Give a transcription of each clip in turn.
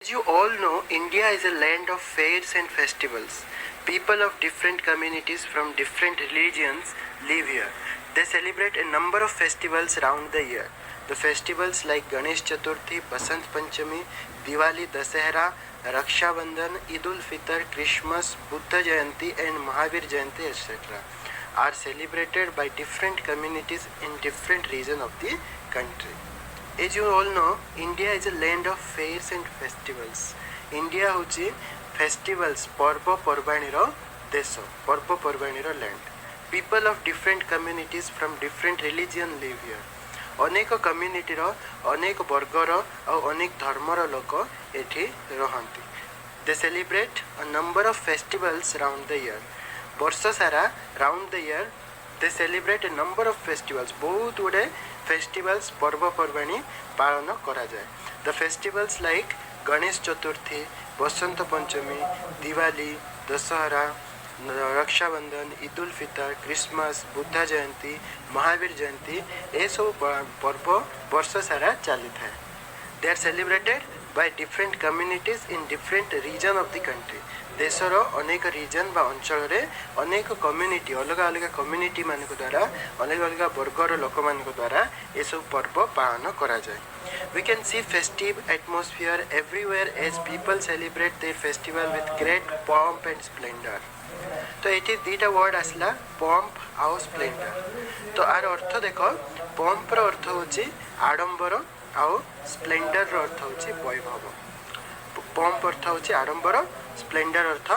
As you all know, India is a land of fairs and festivals. People of different communities from different religions live here. They celebrate a number of festivals around the year. The festivals like Ganesh Chaturthi, Basant Panchami, Diwali, Dasahara, Raksha Bandhan, Eid ul Fitr, Christmas, Buddha Jayanti and Mahavir Jayanti etc. are celebrated by different communities in different regions of the country. As you all know, India is a land of fairs and festivals. India होची festivals पर्व पर्वाणी रो देश पर्व पर्वाणी रो land. People of different communities from different religion live here. अनेक community रो अनेक वर्ग रो और अनेक धर्म रो लोक एठी रहंती. They celebrate a number of festivals around the year. वर्ष सारा round the year they celebrate a number of festivals. बहुत गुड़े festivals पर्व पर्वाणी पालन करा जाए. The festivals like Ganesh Chaturthi, Basant Panchami, Diwali, Dussehra, Rakshabandhan, Eid ul Fitr, Christmas, Buddha Jayanti, Mahavir Jayanti ये सब पर्व वर्ष सारा चली था. They are celebrated by different communities in different region of the country. देशर अनेक रीजन बा अंचल रे अनेक कम्युनिटी अलग अलग कम्युनिटी मान द्वारा अलग अलग वर्गर लोक मान द्वारा ये सब पर्व पालन करा जाए. We can see festive atmosphere everywhere as people celebrate their festival with great pomp and splendor. तो ये दीटा वर्ड आसला पंप आउ स्प्लेंडर. तो आर अर्थ देख पंप रो अर्थ होची आडंबर आउ स्प्लेंडर रो अर्थ होची वैभव. पंप अर्थ होची आडंबर, स्प्लेंडर अर्थ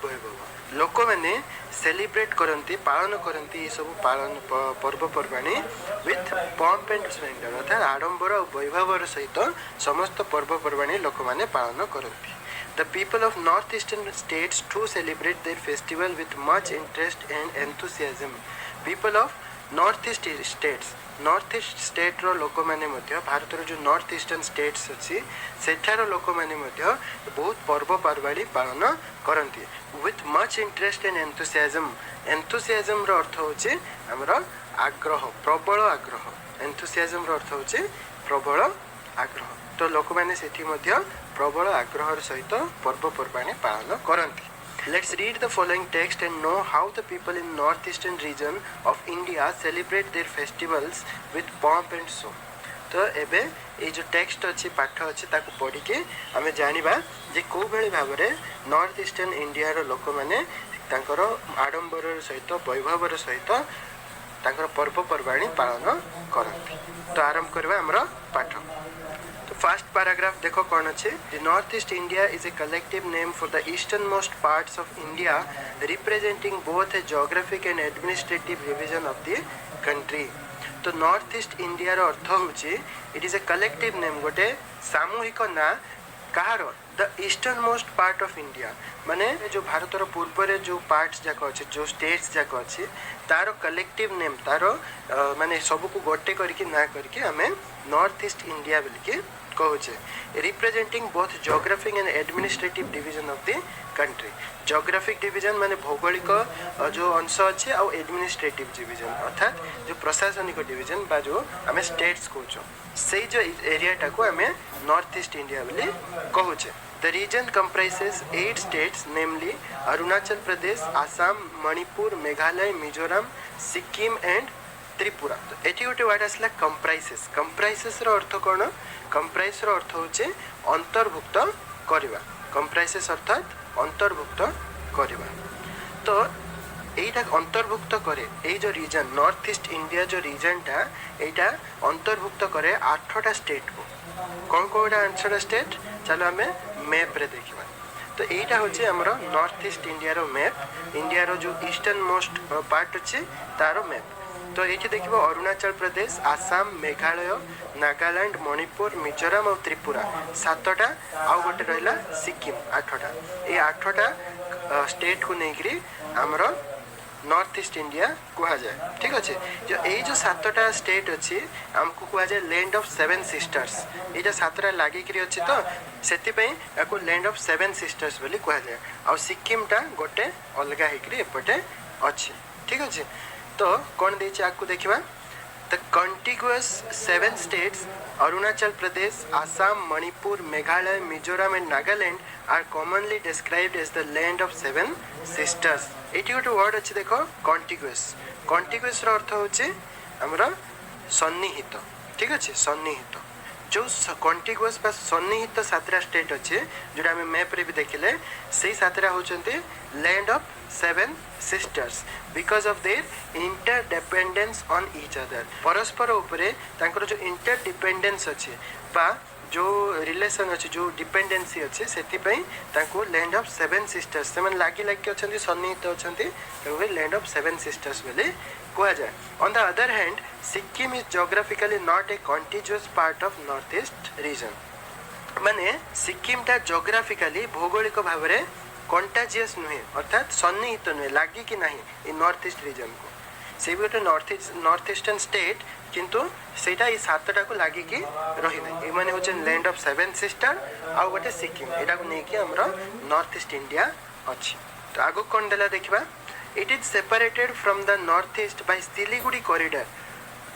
वैभव. लोक मैंने सेलिब्रेट करती पालन करती ये सब पालन पर्व पर्वाणी विथ पंप एंड स्प्लेंडर अर्थात आडंबर और वैभव सहित समस्त पर्व पर्वाणी लोक मैंने पालन करती. The people of northeastern states too celebrate their festival with much interest and enthusiasm. People of northeast states, northeast state रो लोक माने मध्य भारत रो जो नॉर्थ ईस्टर्न स्टेट्स अच्छी सेठार लोक माने मध्य बहुत पर्व पर्वाणी पालन करती with much interest and enthusiasm. enthusiasm रो अर्थ होचे हमर आग्रह, प्रबल आग्रह. enthusiasm रो अर्थ होचे प्रबल आग्रह. तो लोक माने सेठी मध्य प्रबल आग्रह सहित पर्व पर्वाणी पालन करती. Let's read the following text and know how the people in northeastern region of India celebrate their festivals with pomp and show. तो एबे ये जो टेक्स्ट अच्छी पाठ अच्छी ताको पढ़ी के आमे जानिबा जे को बेले भाबरे नॉर्थ ईस्टर्न इंडिया रो लोक माने तांकर आडंबर सहित वैभव सहित तांकर पर्व पर्वाणी पालन करती. तो आरंभ करबा हमरो पाठ. First paragraph देखो कौन अच्छे. The Northeast India is a collective name for the easternmost parts of India, representing both a geographic and administrative division of the country. तो नॉर्थ ईस्ट इंडिया रो अर्थ होची it is a collective name, गोटे सामूहिक ना कहार the eastern most part of India माने जो भारत रो पूर्व रे जो पार्ट्स जाक अछि जो स्टेट्स जाक अछि तारो कलेक्टिव नेम तारो माने सब को गोटे करके ना करके हमें नॉर्थ ईस्ट इंडिया बोल के कहूचे. Representing both geographic and administrative division of the country. Geographic division माने भौगोलिक जो अंश अच्छे और एडमिनिस्ट्रेटिव डिवीजन अर्थात जो प्रशासनिक डिवीजन बा जो हमें स्टेट्स कहूँ से जो एरियाटा को हमें नॉर्थ ईस्ट इंडिया बोली कहूचे. The region comprises 8 states, namely Arunachal Pradesh, Assam, Manipur, Meghalaya, Mizoram, Sikkim and Tripura. तो एटी गोटे वर्ड आसला कंप्राइसेस. कंप्राइसेस रो अर्थ कौन? कंप्राइस रो अर्थ होचे अंतर्भुक्त करवा. कंप्राइसेस अर्थात अंतर्भुक्त करवा. तो এইটা अंतर्भुक्त करे এই जो रीजन नॉर्थ ईस्ट इंडिया जो रीजनटा এইটা अंतर्भुक्त करे 8टा स्टेट को. कौन कौनटा 8टा स्टेट चलो हमें मैप रे देखिबा. तो এইটা হচ্ছে हमरो नॉर्थ ईस्ट इंडिया रो मैप. इंडिया रो जो ईस्टर्न मोस्ट पार्ट अछि तारो मैप. तो ये देखिए अरुणाचल प्रदेश, आसाम, मेघालय, नागालैंड, मणिपुर, मिजोराम और त्रिपुरा 7टा आउ गोटे रहा सिक्किम 8टा. ये 8टा स्टेट को लेकर आमर नॉर्थ ईस्ट इंडिया कह जाए. ठीक अच्छे. जो ये जो 7टा स्टेट अच्छी आमको कह जाए लैंड ऑफ 7 सिस्टर्स. ये 7टा लगिकी अच्छी तो से लैंड ऑफ 7 सिस्टर्स बोली कह जाए. आ सिक्किमटा गोटे अलग होकर एपटे अच्छी. ठीक अच्छे. तो कौन देछि आपको देखिबा The contiguous 7 states Arunachal Pradesh, Assam, Manipur, Meghalaya, Mizoram and Nagaland are commonly described as the land of 7 sisters. Eighty गोटे वर्ड अच्छे देख contiguous. contiguous रो अर्थ होचे हमरा सन्निहित. ठीक अच्छे सन्निहित जो कंटिगुअस बा सन्निहित 7टा स्टेट अच्छे जोटा आम मैप रे भी देखिले से 7टा होचंती land of 7 sisters because of their interdependence on each other. परस्पर उपरे तांकर जो इंटरडिपेंडेंस अच्छे बा जो रिलेशन अच्छे जो डिपेंडेंसी अच्छे सेति पई तांको लैंड ऑफ 7 सिस्टर्स से मन लागी लागी अछंती सन्निहित अछंती तांको लैंड ऑफ 7 सिस्टर्स बोले कुआ जाए. On the other hand, Sikkim is geographically not a contiguous part of northeast region. माने सिक्किम टा geographically भौगोलिक भाव रे कंटाजियस नुहे अर्थात सन्निहित नुहे लागी कि नहीं इ नॉर्थ ईस्ट रीजन को से भी गोटे नॉर्थ ईस्टर्न स्टेट किंतु सेटा इ 7टा को लागी कि रही नै. ए माने होचे लैंड ऑफ 7 सिस्टर आ गोटे सिक्किम एटा को नै कि हमरो नॉर्थ ईस्ट इंडिया अछि. तो आगो कोन देला देखिबा. It is separated from the northeast by Siliguri corridor.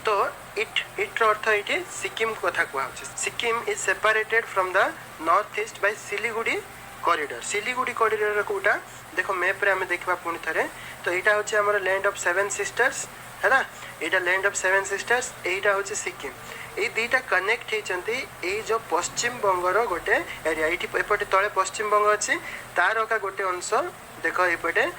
तो इट अर्थ ये सिक्किम कथा कहूँ. Sikkim is separated from the north east by Siliguri corridor. Siliguri corridor कोटा देखो मैप रे हमें देखबा पुनी थरे. तो एटा होचे हमर लैंड ऑफ 7 सिस्टर्स है ना. एटा लैंड ऑफ 7 सिस्टर्स एटा होचे सिक्किम. ए दीटा कनेक्ट हेचंती ए जो पश्चिम बंगर गोटे एरिया एटी एपटे तळे पश्चिम बंग अछि तार का गोटे अंश देखो एपटे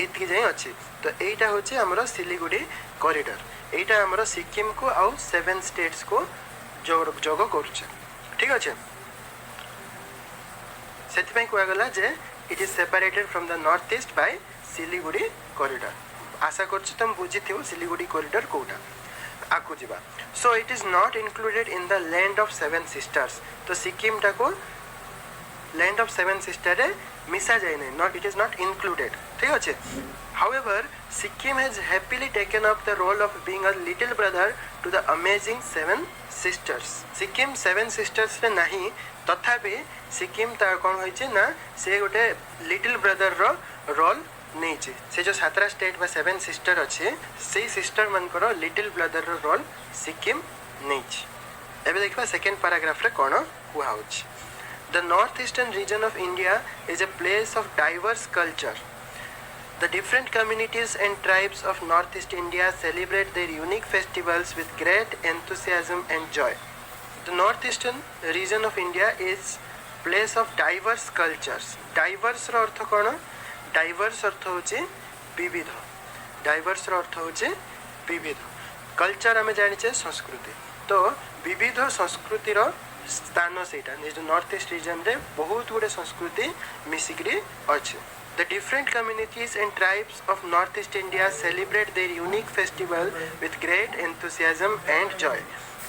एतकी जाई अछि. तो एटा होचे हमर सिलीगुड़ी कॉरिडोर. एटा हमर सिक्किम को आउ 7 स्टेट्स को जोग करूचे. ठीक अछि. सेति पई कोआ गला जे it is separated from the north east by Siliguri corridor. आशा करछु तुम बुझिथियो सिलीगुड़ी कॉरिडोर कोटा आकु जिबा. So it is not included in the land of 7 sisters. तो सिक्किम टा को लैंड ऑफ 7 सिस्टर रे मिसा जाय नै. Not it is not included. ठीक अछि. However, Sikkim has happily taken up the role of being a little brother to the amazing 7 sisters. Sikkim 7 sisters रे नहीं तथापि सिक्किम ता कोन होय छै ना से गोटे लिटिल ब्रदर रो रोल नै छै. से जो 7 स्टेट बा 7 सिस्टर अछि से सिस्टर मन करो लिटिल ब्रदर रो रोल सिक्किम नै छै. एबे देखबा सेकंड पैराग्राफ रे कोन कुहा होछ. The northeastern region of India is a place of diverse culture. The different communities and tribes of Northeast India celebrate their unique festivals with great enthusiasm and joy. The northeastern region of India is place of diverse cultures. Diverse रो अर्थ कोन. Diverse अर्थ होचे विविध. Diverse रो अर्थ होचे विविध. Culture हमें जानिचे संस्कृति. तो विविध संस्कृति रो स्थान सेटा जो नॉर्थ ईस्ट रीजन रे बहुत गुडे संस्कृति मिसिकरी अछि. The different communities and tribes of Northeast India celebrate their unique festival with great enthusiasm and joy.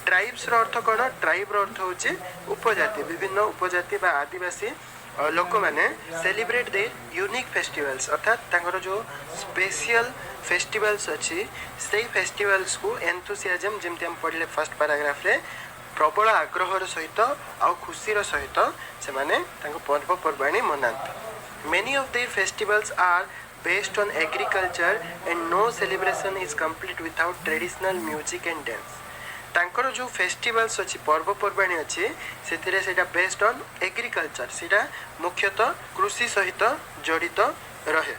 Tribes रो अर्थ कोन. ट्राइब रो अर्थ होचे उपजाति. विभिन्न उपजाति बा आदिवासी लोक माने सेलिब्रेट देयर यूनिक फेस्टिवल्स अर्थात तांकर जो स्पेशल फेस्टिवल्स अछि सेही फेस्टिवल्स को एंथुसियाज्म जेमते हम पढले फर्स्ट पैराग्राफ रे प्रबल आग्रहर सहित आ खुशीर सहित से माने तांको पर्व पर्वाणी मनांती. Many of their festivals are based on agriculture and no celebration is complete without traditional music and dance. तांकर जो फेस्टिवल्स अछि पर्व पर्वाणी अछि सेतिरे सेटा बेस्ड ऑन एग्रीकल्चर. सेटा मुख्यतः कृषि सहित जड़ित रहे.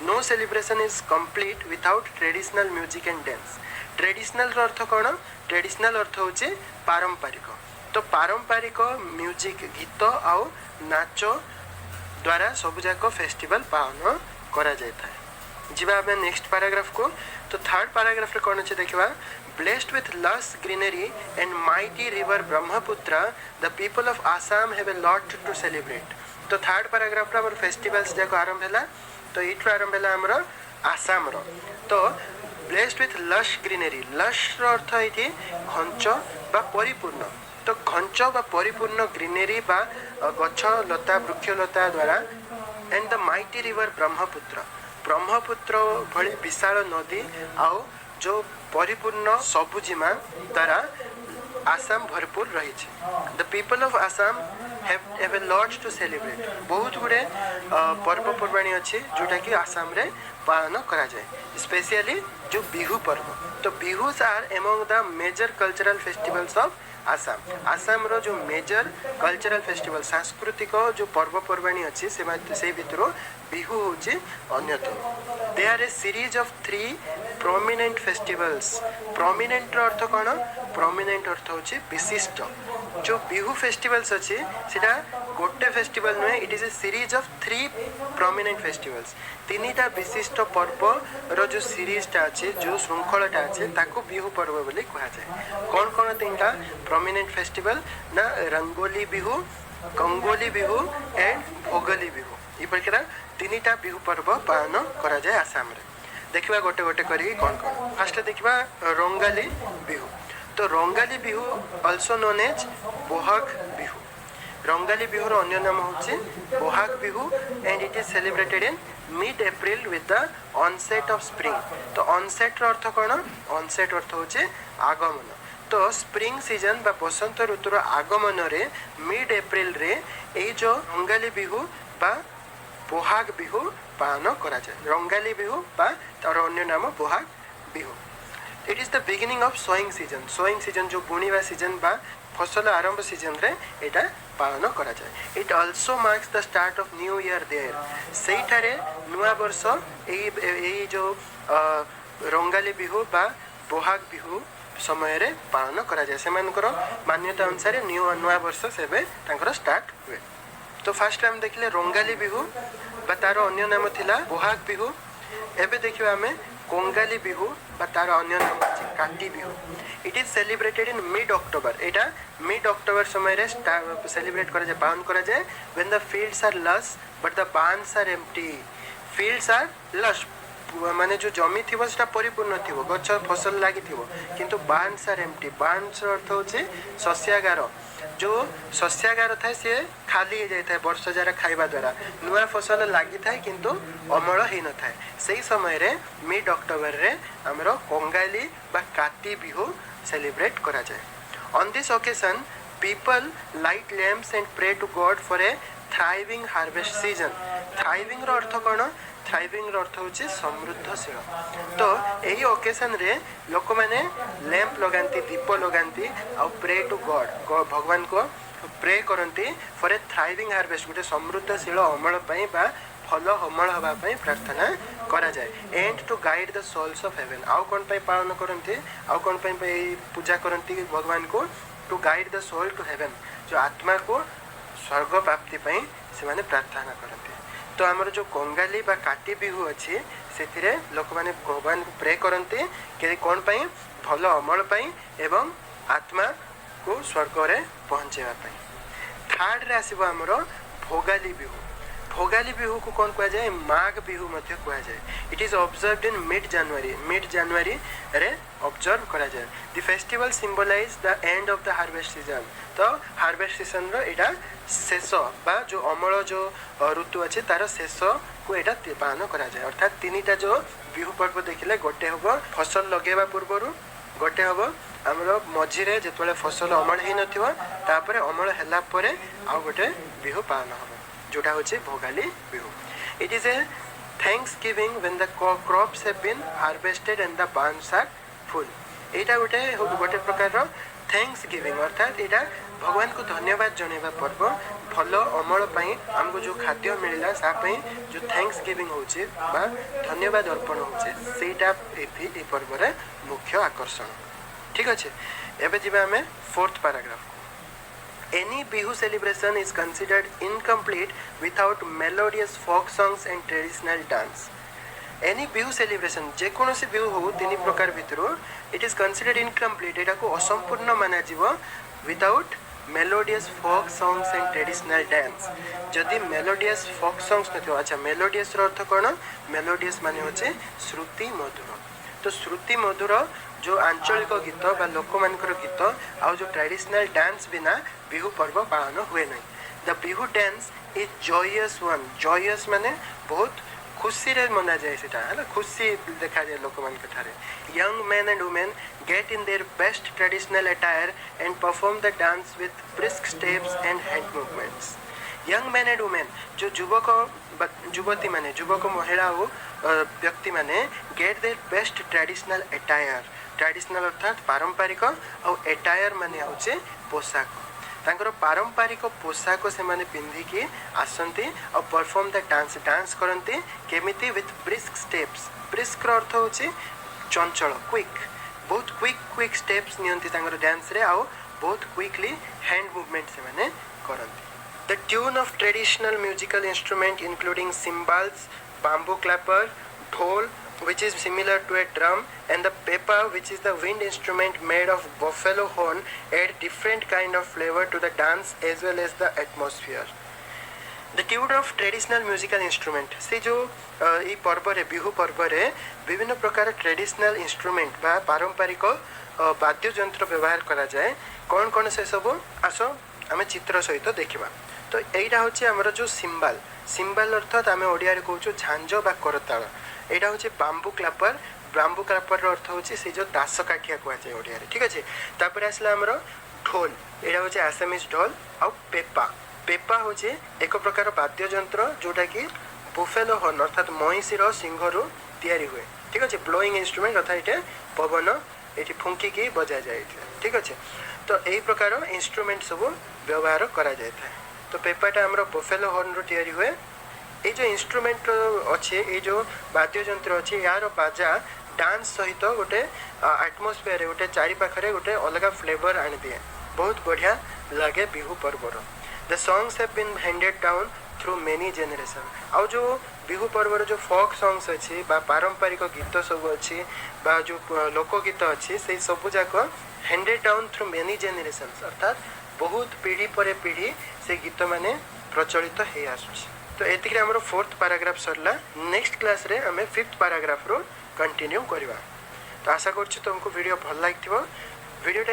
No celebration is complete without traditional music and dance. Traditional अर्थ कोन. ट्रेडिशनल अर्थ होचे पारंपरिक. तो पारंपरिक म्यूजिक गीत आउ नाच द्वारा सब जाक फेस्टिवल पालन करा जाता है. जीवा हमें नेक्स्ट पैराग्राफ को. तो थर्ड पैराग्राफ रे कोन अछि देखबा. Blessed with lush greenery and mighty river Brahmaputra, the people of Assam have a lot to celebrate. तो थर्ड पैराग्राफ रे हमर फेस्टिवल्स जाक आरंभ हैला. तो इट्रो आरंभ हैला हमर आसाम रो. तो blessed with lush greenery. lush रो अर्थ इति घंच बा परिपूर्ण. तो घंच बा परिपूर्ण ग्रीनरी बा गछ लता वृक्ष लता द्वारा and the mighty river Brahmaputra. Brahmaputra भली विशाल नदी आउ जो परिपूर्ण सबुजिमा द्वारा आसाम भरपूर रही. The people of Assam have a lot to celebrate. बहुत गुड़े पर्वपर्वाणी अच्छी जोटा कि आसाम रे पालन करा जाए, स्पेशली जो बिहू पर्व. तो Bihus are among the major cultural festivals of Assam. Assam रो जो मेजर कल्चरल फेस्टिवल सांस्कृतिक जो पर्वपर्वाणी अच्छी से भितर बिहू होची अन्यतम. They are a series of 3 prominent festivals. Prominent रो अर्थ कौन? प्रोमिनेंट अर्थ होची विशिष्ट. जो बिहू फेस्टिवल्स अच्छी सेटा गोटे फेस्टिवल नुहे, it is a series of 3 prominent festivals. 3टा विशिष्ट पर्व रो जो सीरीजटा अच्छे, जो श्रृंखलाटा अच्छे, ताको बिहू पर्व बोली कहा जाए. कौन कौन 3टा प्रोमिनेंट फेस्टिवल ना? रंगोली बिहू, कंगोली बिहू एंड भोगली बिहू. ये प्रकार 3टा बिहू पर्व पालन करा जाए आसाम रे. देखिबा गोटे गोटे करी कौन कौन. फर्स्ट देखिबा रंगाली बिहू. तो Rongali Bihu also known as Bohag Bihu. रंगाली बिहूर अन्य नाम होची Bohag Bihu and it is celebrated in mid April with the onset of spring. तो ऑनसेट रो अर्थ कौन? ऑनसेट अर्थ होची आगमन. तो स्प्रिंग सीजन बा बसंत ऋतुर आगमन रे मिड एप्रिल रे ए जो रंगाली बिहू बा बोहाग बिहू पालन करा जाए. रंगाली बिहू बा तार अन्य नाम Bohag Bihu. It is the beginning of sowing season. Sowing season जो बुणीवा सीजन बा फसल आरंभ सीजन रे एटा पालन करा जाए. It also marks the start of new year there. सेठारे नुआ वर्ष ए जो रंगाली बिहू बा बोहाग बिहू समय रे पालन करा जाए. सेमानकर मान्यता अनुसार नुआ वर्ष सेबे तांकर स्टार्ट हुए. तो फर्स्ट टाइम देखिले रंगाली बिहू बा तार अन्य नाम थिला बोहाग बिहू. एबे देखिबा हमें कोंगाली बिहू बा तार अन्य नाम अछि Kati Bihu. It is celebrated in mid October. एटा मिड अक्टोबर समय रे सेलिब्रेट करा जाए, पालन करा जाए. When the fields are lush but the barns are empty. Fields are lush माने जो जमी थिबो सेटा परिपूर्ण थिबो, गछ फसल लागि थिबो, किंतु बार्न्स आर एम्प्टी. बार्न्स अर्थ होचे शस्यागार. जो शस्यागार थाए से खाली हो जाए वर्ष जारा खाइबा द्वारा. नुआ फसल लगी थाए किंतु अमल ही न थाए. सही समय रे मिड अक्टोबर रे हमरो कोंगाली बा काटी बिहू सेलिब्रेट करा जाए. On this occasion people light lamps and pray to god for a thriving harvest season. Thriving रो अर्थ कौन? थ्राइविंग रो अर्थ होची समृद्धशील. तो एही ओकेजन रे लोक माने लैंप लगांती, दीप लगांती आ प्रे टू गॉड, भगवान को प्रे करंती फॉर ए थ्राइविंग हार्वेस्ट. गुटे समृद्धशील अमल पई बा फल अमल हवा पई प्रार्थना करा जाए. And to guide the souls of heaven. आउ कोन पई पालन करंती, आउ कोन पई पूजा करंती भगवान को? To guide the soul to heaven. जो आत्मा को स्वर्ग प्राप्ति पई से माने प्रार्थना करंती. तो आमर जो कोंगाली बा काटी बिहू अच्छी से लोक मैंने भगवान को प्रे करते कि कौन पाई? भल अमल पाई एवं आत्मा को स्वर्ग रे पहुँचेवा पाई. थर्ड रे आसीबो आमर भोगाली बिहू. भोगाली बिहू को कौन कहा जाए? माघ बिहू मध्य कहा जाए. It is observed in mid January रे ऑब्जर्व करा जाए. The festival symbolize the end of the harvest season. तो हार्वेस्ट सीजन रो एटा शेष बा जो अमल जो ऋतु अच्छे तार शेष को एटा पालन करा जाए. अर्थात 3टा जो बिहू पर्व देखिले, गोटे हम फसल लगेवा पूर्वर, गोटे हम आमर मझिरे जेतबेले फसल अमल ही नथिबो तापरे अमल हैला परे आ गोटे बिहू पालन हम जोटा होचे Bhogali Bihu. It is a thanksgiving when the crops have been harvested and the barns are full. एटा गोटे प्रकार थैंक्स गिविंग अर्थात एटा भगवान को धन्यवाद जणेबा पर्व. फल अमल पई हमको जो खाद्य मिलला सा पई जो थैंक्स गिविंग होचे बा धन्यवाद अर्पण होचे सेटा ए पर्व रे मुख्य आकर्षण. ठीक अच्छे. एबे जिबा हमें fourth paragraph. Any Bihu celebration is considered incomplete without melodious folk songs and traditional dance. Any Bihu celebration जे कौन सी बिहू हो 3 प्रकार भितर it is considered incomplete. एटा को असंपूर्ण माना जीव without melodious folk songs and traditional dance. जदि melodious folk songs नथियो. अच्छा melodious रो अर्थ कोन? melodious माने होचे श्रुति मधुर. तो श्रुति मधुर जो आंचलिक गीत बा लोक मानकर गीत आ जो ट्रेडिशनल डांस बिना बिहू पर्व पालन हुए नहीं. The Bihu dance is joyous one. Joyous माने बहुत खुशी रे मना जाए सेटा है खुशी देखा जाए लोक मान ठारे young man and women get in their best traditional attire and perform the dance with brisk steps and hand movements young man and women जो युवक युवती माने युवक महिला हो व्यक्ति माने get their best traditional attire traditional अर्थात पारंपरिक और अटायर माने होचे पोशाक तांकर पारंपरिक पोशाक से माने पिंधिकी आसंती और परफॉर्म द डांस करती केमिति विथ ब्रिस्क स्टेप्स ब्रिस्क अर्थ होची चंचल क्विक बहुत क्विक स्टेप्स नियंती तांकर डांस रे आउ बहुत क्विकली हैंड मूवमेंट से माने करंती the tune of traditional musical instrument including cymbals bamboo clapper dhol which is similar to a drum and the pepa which is the wind instrument made of buffalo horn add different kind of flavor to the dance as well as the atmosphere the tune of traditional musical instrument से जो ई पर्व रे बिहु पर्व रे विभिन्न प्रकार traditional instrument बा पारंपरिक वाद्य यंत्र व्यवहार करा जाए कौन कौन से सब आसो आमे चित्र सहित देखिबा तो एटा होची हमर जो सिम्बल अर्थात आम ओडिया रे कहूँ झांझ बा करताल यहाँ हूँ बांबू क्लापर अर्थ हूँ से जो दास काठिया कहुए ओडिया रे ठीक अच्छे तापर आसला आमर ढोल यहाँ हूँ आसामीज ढोल आउ पेपा हूँ एक प्रकार वाद्य यंत्र जोटा कि बुफेलो हॉर्न अर्थात महिषीर सिंहरु तैयारी हुए ठीक अच्छे ब्लोइंग इंस्ट्रूमेंट अर्थात ये पवन ये फुंकिकी बजा जाए ठीक अच्छे तो यही प्रकार इंस्ट्रूमेंट सब व्यवहार करा जाए तो पेपाटा आमर बुफेलो हॉर्न रो तैयारी हुए ये जो इंस्ट्रूमेंट अच्छे ये जो वाद्य यंत्र अच्छे यार बाजा डांस सहित गोटे आटमोस्फियर गोटे चारि पाखरे गोटे अलग फ्लेवर आनी दिए बहुत बढ़िया लगे बिहू पर्वर the songs have been handed down through many generation आउ जो बिहू पर्वर जो फोक सॉन्ग्स अच्छी पारंपरिक गीत सब अच्छी जो लोकगीत अच्छी से सब जाक handed down through many generation अर्थात बहुत पीढ़ी पर पीढ़ी से गीत माने प्रचलित हो आसुछि तो एतिक रे हमर 4th पैराग्राफ सरला नेक्स्ट क्लास रे हमें 5th पैराग्राफ रो कंटिन्यू करबा तो आशा करछु तुमको वीडियो भल लागिथिबो वीडियो